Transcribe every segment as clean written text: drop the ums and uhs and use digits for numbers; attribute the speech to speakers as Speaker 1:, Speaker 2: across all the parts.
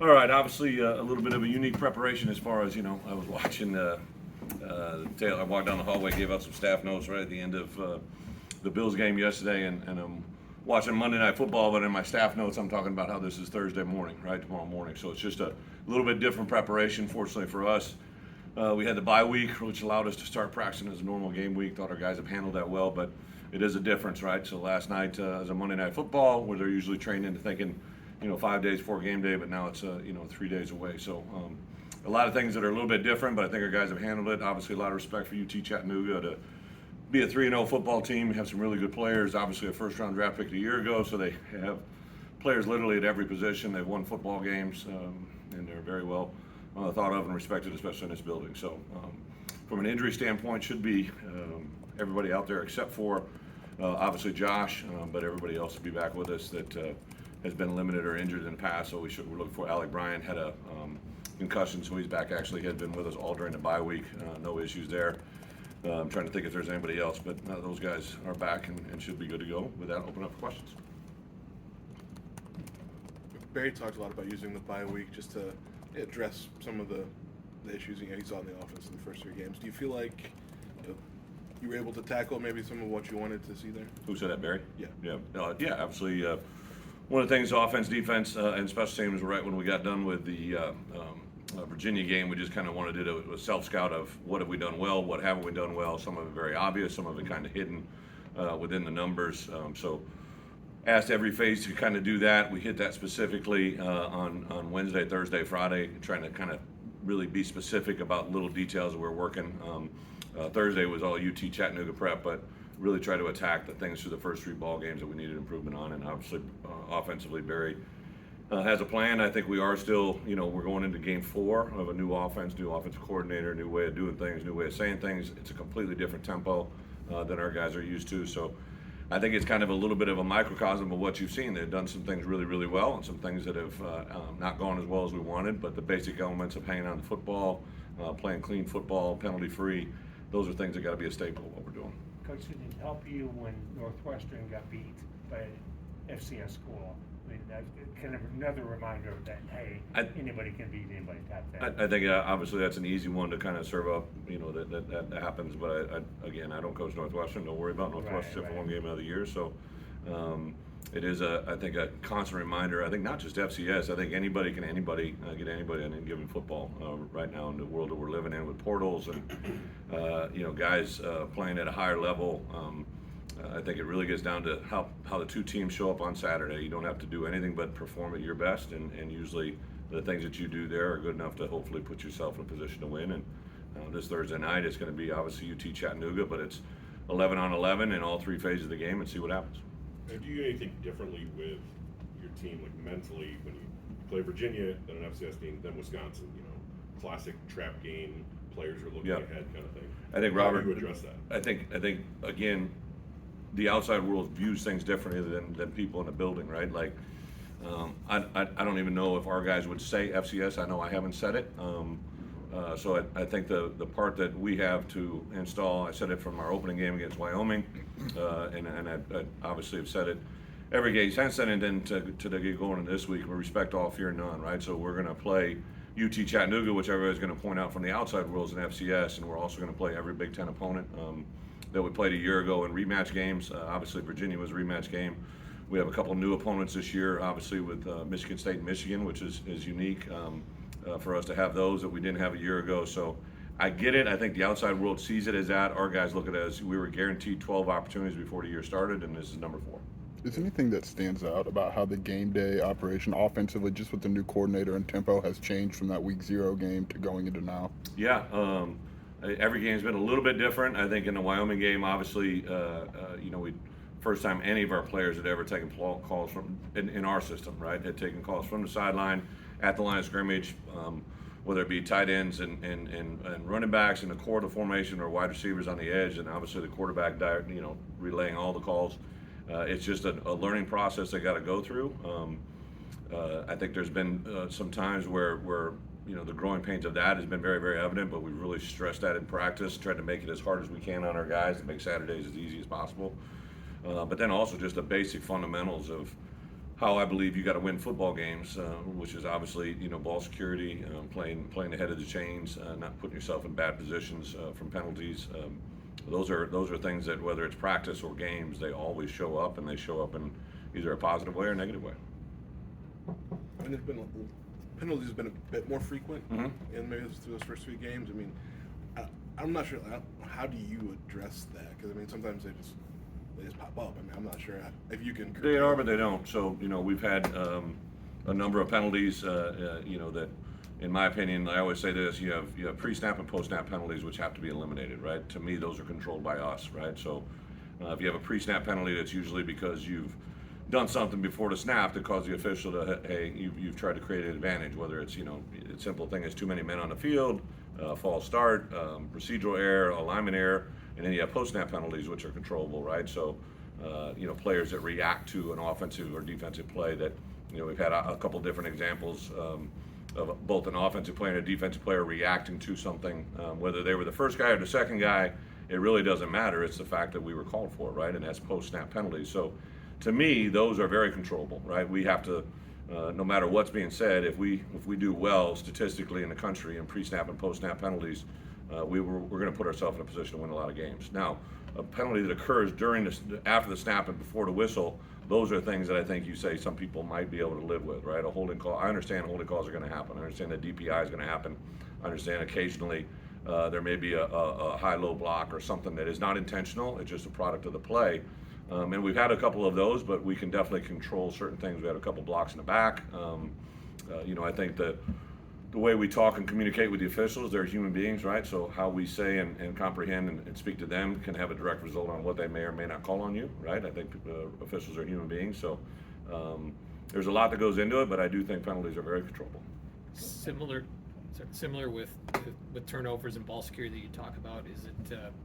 Speaker 1: All right, obviously a little bit of a unique preparation as far as, I was watching I walked down the hallway, gave out some staff notes right at the end of the Bills game yesterday, and I'm watching Monday Night Football, but in my staff notes I'm talking about how this is Thursday morning, right, tomorrow morning. So it's just a little bit different preparation, fortunately for us. We had the bye week, which allowed us to start practicing as a normal game week. Thought our guys have handled that well, but it is a difference, right? So last night was a Monday Night Football, where they're usually trained into thinking, 5 days before game day, but now it's 3 days away. So a lot of things that are a little bit different, but I think our guys have handled it. Obviously, a lot of respect for UT Chattanooga to be a 3-0 football team. We have some really good players. Obviously, a first-round draft pick a year ago, so they have players literally at every position. They've won football games, and they're very well thought of and respected, especially in this building. So from an injury standpoint, should be everybody out there except for obviously Josh, but everybody else will be back with us that has been limited or injured in the past. So we're looking for Alec Bryant, had a concussion, so he's back. Actually, he had been with us all during the bye week. No issues there. I'm trying to think if there's anybody else, but those guys are back and should be good to go. With that, open up for questions.
Speaker 2: Barry talked a lot about using the bye week just to address some of the issues he saw in the offense in the first 3 games. Do you feel like you were able to tackle maybe some of what you wanted to see there?
Speaker 1: Who said that, Barry?
Speaker 2: Yeah.
Speaker 1: Yeah, absolutely. One of the things, offense, defense, and special teams, right when we got done with the Virginia game, we just kind of wanted to do a self-scout of what have we done well, what haven't we done well. Some of it very obvious, some of it kind of hidden within the numbers. So asked every phase to kind of do that. We hit that specifically on Wednesday, Thursday, Friday, trying to kind of really be specific about little details that we're working. Thursday was all UT Chattanooga prep, but really try to attack the things through the first 3 ball games that we needed improvement on. And obviously, offensively, Barry has a plan. I think we are still, we're going into game 4 of a new offense, new offensive coordinator, new way of doing things, new way of saying things. It's a completely different tempo than our guys are used to. So I think it's kind of a little bit of a microcosm of what you've seen. They've done some things really, really well and some things that have not gone as well as we wanted, but the basic elements of hanging on the football, playing clean football, penalty-free, those are things that got to be a staple of what we're doing.
Speaker 3: Coach, did it help you when Northwestern got beat by FCS school? I mean, that's kind of another reminder that, hey, anybody can beat anybody top 10.
Speaker 1: I think obviously that's an easy one to kind of serve up, that happens. But I don't coach Northwestern. Don't worry about Northwestern for one game out of the year. So it is I think a constant reminder. I think not just FCS. I think anybody can get anybody in any given football right now in the world that we're living in with portals and guys playing at a higher level. I think it really gets down to how the 2 teams show up on Saturday. You don't have to do anything but perform at your best, and usually the things that you do there are good enough to hopefully put yourself in a position to win. And this Thursday night it's going to be obviously UT Chattanooga, but it's 11 on 11 in all 3 phases of the game, and see what happens.
Speaker 4: And do you do anything differently with your team, like mentally, when you play Virginia, then an FCS team, then Wisconsin? Classic trap game, players are looking ahead, kind of thing.
Speaker 1: I think Robert.
Speaker 4: How do you address that?
Speaker 1: I think again, the outside world views things differently than people in the building, right? Like, I don't even know if our guys would say FCS. I know I haven't said it. So I think the part that we have to install, I said it from our opening game against Wyoming, and I obviously have said it every game since then, and then to get going this week, we respect all, fear none, right? So we're going to play UT Chattanooga, which everybody's going to point out from the outside world is an FCS, and we're also going to play every Big Ten opponent that we played a year ago in rematch games. Obviously, Virginia was a rematch game. We have a couple of new opponents this year, obviously with Michigan State and Michigan, which is unique for us to have those that we didn't have a year ago. So I get it. I think the outside world sees it as that. Our guys look at it as we were guaranteed 12 opportunities before the year started, and this is number 4.
Speaker 5: Is there anything that stands out about how the game day operation offensively, just with the new coordinator and tempo, has changed from that week 0 game to going into now?
Speaker 1: Yeah. Every game's been a little bit different. I think in the Wyoming game, obviously, we first time any of our players had ever taken calls from in our system, right? Had taken calls from the sideline at the line of scrimmage, whether it be tight ends and running backs in the core of the formation or wide receivers on the edge, and obviously the quarterback, relaying all the calls. It's just a learning process they got to go through. I think there's been some times where the growing pains of that has been very, very evident, but we've really stressed that in practice, tried to make it as hard as we can on our guys to make Saturdays as easy as possible. But then also just the basic fundamentals of how I believe you got to win football games, which is obviously ball security, playing ahead of the chains, not putting yourself in bad positions from penalties. Those are things that whether it's practice or games, they always show up, and they show up in either a positive way or a negative way.
Speaker 2: And there's been penalties have been a bit more frequent in maybe through those first 3 games. I mean, I'm not sure. How do you address that? Because I mean, sometimes they just pop up. I mean, I'm not sure if you can.
Speaker 1: They are, but they don't. So we've had a number of penalties. That, in my opinion, I always say this: you have pre-snap and post-snap penalties, which have to be eliminated. Right? To me, those are controlled by us. Right? So if you have a pre-snap penalty, that's usually because you've done something before the snap that caused the official to, hey, you've tried to create an advantage, whether it's, a simple thing as too many men on the field, false start, procedural error, alignment error, and then you have post-snap penalties, which are controllable, right? So, players that react to an offensive or defensive play that, we've had a couple different examples of both an offensive player and a defensive player reacting to something, whether they were the first guy or the second guy, it really doesn't matter. It's the fact that we were called for, right? And that's post-snap penalties. So, to me, those are very controllable, right? We have to, no matter what's being said, if we do well statistically in the country in pre-snap and post-snap penalties, we're going to put ourselves in a position to win a lot of games. Now, a penalty that occurs after the snap and before the whistle, those are things that I think you say some people might be able to live with, right? A holding call. I understand holding calls are going to happen. I understand that DPI is going to happen. I understand occasionally there may be a high-low block or something that is not intentional. It's just a product of the play. And we've had a couple of those, but we can definitely control certain things. We had a couple blocks in the back. I think that the way we talk and communicate with the officials, they're human beings, right? So how we say and comprehend and speak to them can have a direct result on what they may or may not call on you, right? I think officials are human beings, so there's a lot that goes into it, but I do think penalties are very controllable.
Speaker 6: Similar with turnovers and ball security that you talk about, is it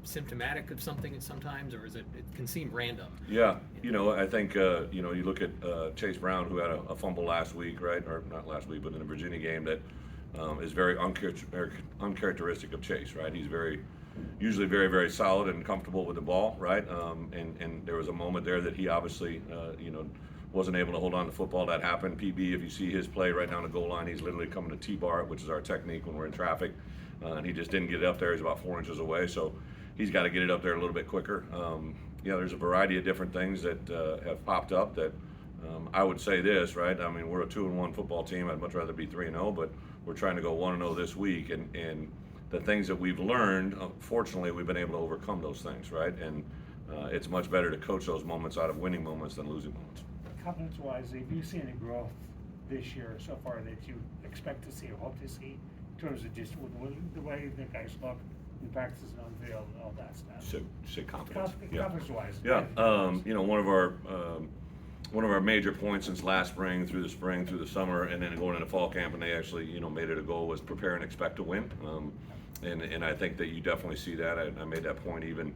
Speaker 6: symptomatic of something sometimes, or it can seem random?
Speaker 1: Yeah, I think you look at Chase Brown, who had a fumble last week, right, or not last week, but in the Virginia game that is very uncharacteristic of Chase, right? He's usually very, very solid and comfortable with the ball, right? And there was a moment there that he obviously wasn't able to hold on to the football. That happened. PB, if you see his play right down the goal line, he's literally coming to T-bar it, which is our technique when we're in traffic. And he just didn't get it up there. He's about 4 inches away, so he's got to get it up there a little bit quicker. There's a variety of different things that have popped up that I would say this, right? I mean, we're a 2-1 football team. I'd much rather be 3-0, but we're trying to go 1-0 this week. And the things that we've learned, fortunately, we've been able to overcome those things, right? And it's much better to coach those moments out of winning moments than losing moments.
Speaker 3: Confidence-wise, have you seen any growth this year so far that you expect to see or hope to see in terms of just the way the guys look in practices on the field and all that stuff?
Speaker 1: So say confidence.
Speaker 3: Confidence-wise.
Speaker 1: Yeah. One of our major points since last spring, through the summer, and then going into fall camp, and they actually made it a goal, was prepare and expect to win. And I think that you definitely see that. I made that point even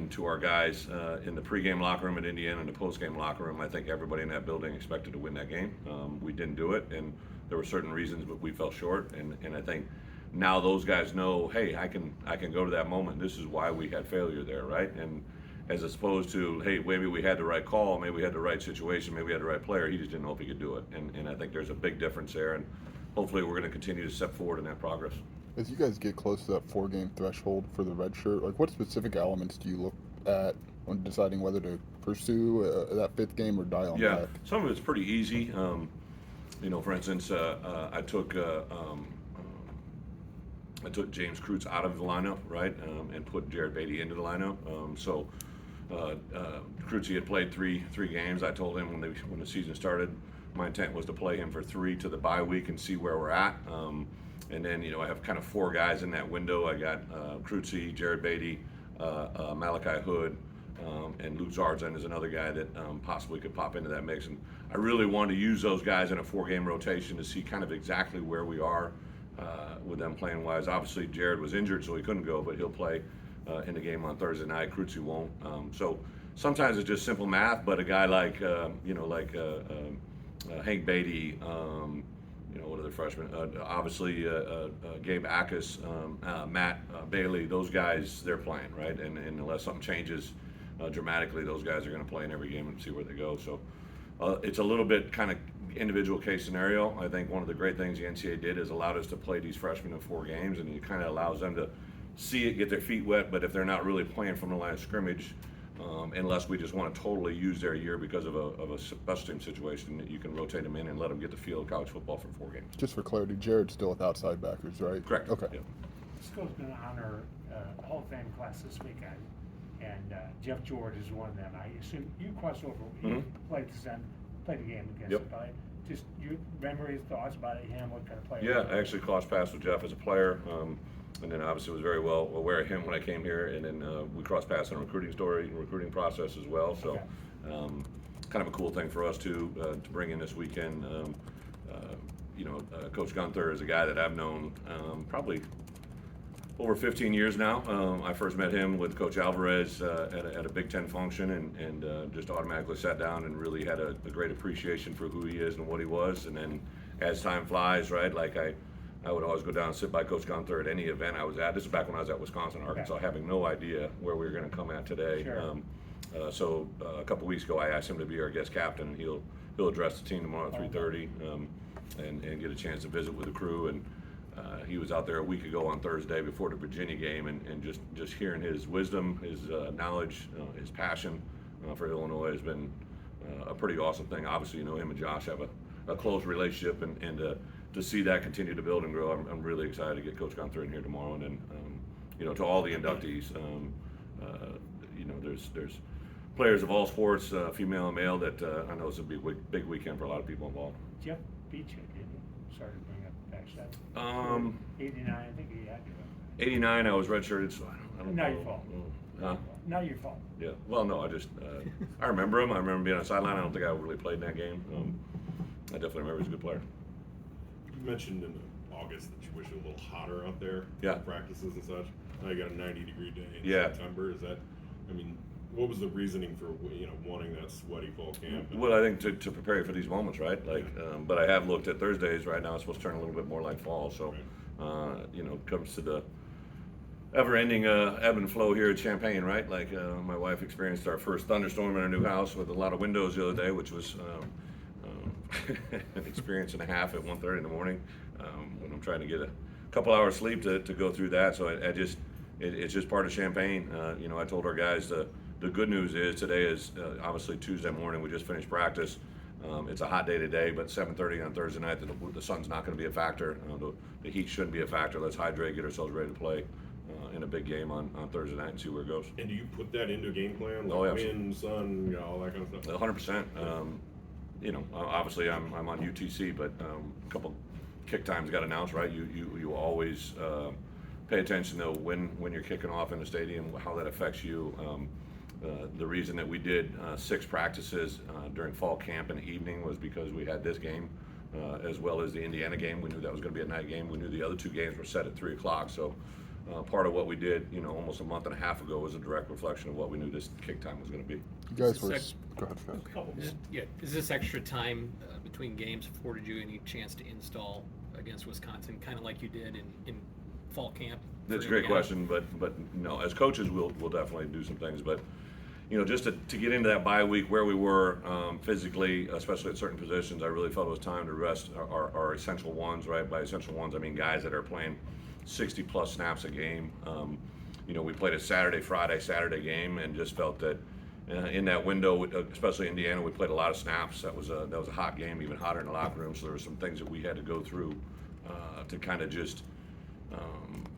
Speaker 1: to our guys in the pregame locker room at Indiana and the postgame locker room. I think everybody in that building expected to win that game. We didn't do it, and there were certain reasons, but we fell short. And I think now those guys know, hey, I can go to that moment. This is why we had failure there, right? And as opposed to, hey, maybe we had the right call, maybe we had the right situation, maybe we had the right player. He just didn't know if he could do it. And I think there's a big difference there, and hopefully we're going to continue to step forward in that progress.
Speaker 5: As you guys get close to that 4-game threshold for the Redshirt, like what specific elements do you look at when deciding whether to pursue that 5th game or dial back?
Speaker 1: Some of it's pretty easy. For instance, I took James Kreutz out of the lineup, right, and put Jared Beatty into the lineup. Kreutz had played three games. I told him when the season started, my intent was to play him for 3 to the bye week and see where we're at. And then, I have kind of 4 guys in that window. I got Kreutz, Jared Beatty, Malachi Hood, and Luke Zarzan is another guy that possibly could pop into that mix. And I really wanted to use those guys in a 4-game rotation to see kind of exactly where we are with them playing wise. Obviously, Jared was injured, so he couldn't go, but he'll play in the game on Thursday night. Kreutz won't. So sometimes it's just simple math, but a guy like Hank Beatty, what are the freshmen? Obviously, Gabe Ackus, Matt Bailey, those guys, they're playing, right? And unless something changes dramatically, those guys are going to play in every game and see where they go. So it's a little bit kind of individual case scenario. I think one of the great things the NCAA did is allowed us to play these freshmen in 4 games, and it kind of allows them to see it, get their feet wet. But if they're not really playing from the line of scrimmage, unless we just want to totally use their year because of a special team situation, you can rotate them in and let them get the feel of college football for 4 games.
Speaker 5: Just for clarity, Jared's still with outside backers, right?
Speaker 1: Correct.
Speaker 5: Okay.
Speaker 1: Yep.
Speaker 3: School's going to honor the Hall of Fame class this weekend, and Jeff George is one of them. I assume you crossed over. You played the game against
Speaker 1: Yep.
Speaker 3: him, but just your memories, thoughts about him, what kind of player?
Speaker 1: Yeah, I actually crossed paths with Jeff as a player, and then obviously was very well aware of him when I came here, and then we crossed paths in a recruiting process as well. So,
Speaker 3: Okay.
Speaker 1: kind of a cool thing for us to bring in this weekend. Coach Gunther is a guy that I've known probably over 15 years now. I first met him with Coach Alvarez at a Big Ten function, and just automatically sat down and really had a great appreciation for who he is and what he was. And then as time flies, right, like I would always go down and sit by Coach Gunther at any event I was at. This is back when I was at Wisconsin, Arkansas, having no idea where we were going to come at today.
Speaker 3: Sure.
Speaker 1: So a couple weeks ago, I asked him to be our guest captain, and he'll address the team tomorrow at 3:30, and get a chance to visit with the crew. And he was out there a week ago on Thursday before the Virginia game, and just hearing his wisdom, his knowledge, his passion for Illinois has been a pretty awesome thing. Obviously, him and Josh have a close relationship, and to see that continue to build and grow, I'm really excited to get Coach Gunther in here tomorrow. And then, to all the inductees, there's players of all sports, female and male, that I know this will be a big weekend for a lot of people involved.
Speaker 3: Jeff beat you, didn't he? Sorry to bring up back that. 89, I think he had you.
Speaker 1: 89, I was redshirted, so I don't know.
Speaker 3: Not your fault.
Speaker 1: Huh?
Speaker 3: Not your fault.
Speaker 1: Yeah. Well, no, I remember him. I remember being on the sideline. I don't think I really played in that game. I definitely remember he was a good player.
Speaker 4: You mentioned in August that you wish it was a little hotter out there.
Speaker 1: Yeah.
Speaker 4: For practices and such. Now you got a 90-degree day in
Speaker 1: Yeah.
Speaker 4: September. What was the reasoning for wanting that sweaty fall camp?
Speaker 1: Well, I think to prepare you for these moments, right? But I have looked at Thursdays right now. It's supposed to turn a little bit more like fall. So, it comes to the ever-ending ebb and flow here at Champaign, right? My wife experienced our first thunderstorm in our new house with a lot of windows the other day, which was an experience and a half at 1:30 in the morning when I'm trying to get a couple hours sleep to go through that. So it's just part of Champaign. I told our guys the good news is today is obviously Tuesday morning. We just finished practice. It's a hot day today, but 7:30 on Thursday night, the sun's not going to be a factor. The heat shouldn't be a factor. Let's hydrate, get ourselves ready to play in a big game on Thursday night and see where it goes.
Speaker 4: And do you put that into a game plan?
Speaker 1: Oh, yeah.
Speaker 4: Wind, sun, all that kind of stuff?
Speaker 1: 100%. Obviously I'm on UTC, but a couple kick times got announced, right? You always pay attention to when you're kicking off in the stadium, how that affects you. The reason that we did 6 practices during fall camp in the evening was because we had this game as well as the Indiana game. We knew that was going to be a night game. We knew the other 2 games were set at 3 o'clock. So part of what we did, almost a month and a half ago was a direct reflection of what we knew this kick time was going to be.
Speaker 5: You guys were. Go ahead, Fred.
Speaker 6: Is this extra time between games afforded you any chance to install against Wisconsin, kind of like you did in fall camp?
Speaker 1: That's a great question, but no, as coaches, we'll definitely do some things. But just to get into that bye week where we were physically, especially at certain positions, I really felt it was time to rest our essential ones. Right, by essential ones, I mean guys that are playing 60 plus snaps a game. We played a Saturday game, and just felt that in that window, especially Indiana, we played a lot of snaps. That was a hot game, even hotter in the locker room. So there were some things that we had to go through to kind of just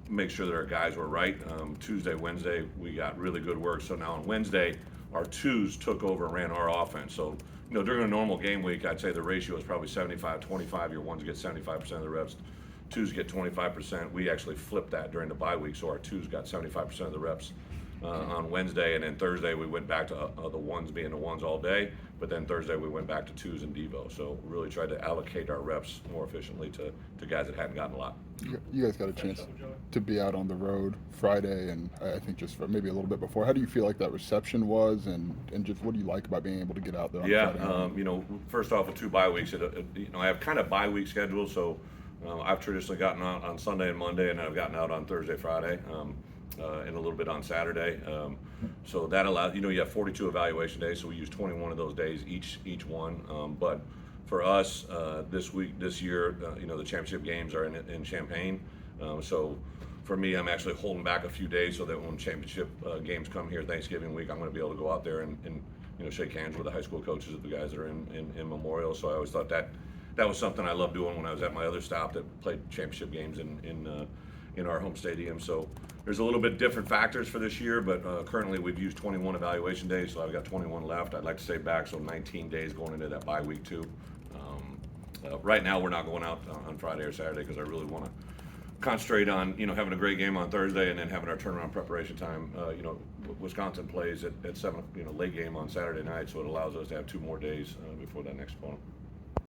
Speaker 1: make sure that our guys were right. Tuesday, Wednesday, we got really good work. So now on Wednesday, our 2s took over and ran our offense. So, during a normal game week, I'd say the ratio is probably 75-25. Your 1s get 75% of the reps, 2s get 25%. We actually flipped that during the bye week, so our 2s got 75% of the reps on Wednesday, and then Thursday we went back to the 1s being the 1s all day, but then Thursday we went back to 2s and Devo. So really tried to allocate our reps more efficiently to guys that hadn't gotten a lot.
Speaker 5: You guys got a chance to be out on the road Friday, and I think just maybe a little bit before. How do you feel like that reception was, and just what do you like about being able to get out there on Friday night?
Speaker 1: First off, with 2 bye weeks, I have kind of bye week schedule, so I've traditionally gotten out on Sunday and Monday, and then I've gotten out on Thursday, Friday. and a little bit on Saturday. So that allows, you have 42 evaluation days, so we use 21 of those days each one. But for us, this year, the championship games are in Champaign. So for me, I'm actually holding back a few days so that when championship games come here Thanksgiving week, I'm going to be able to go out there and shake hands with the high school coaches of the guys that are in Memorial. So I always thought that was something I loved doing when I was at my other stop that played championship games in our home stadium. So there's a little bit different factors for this year, but currently we've used 21 evaluation days, so I've got 21 left. I'd like to say back, so 19 days going into that bye week too. Right now we're not going out on Friday or Saturday because I really want to concentrate on having a great game on Thursday and then having our turnaround preparation time. Wisconsin plays at 7, late game on Saturday night, so it allows us to have 2 more days before that next opponent.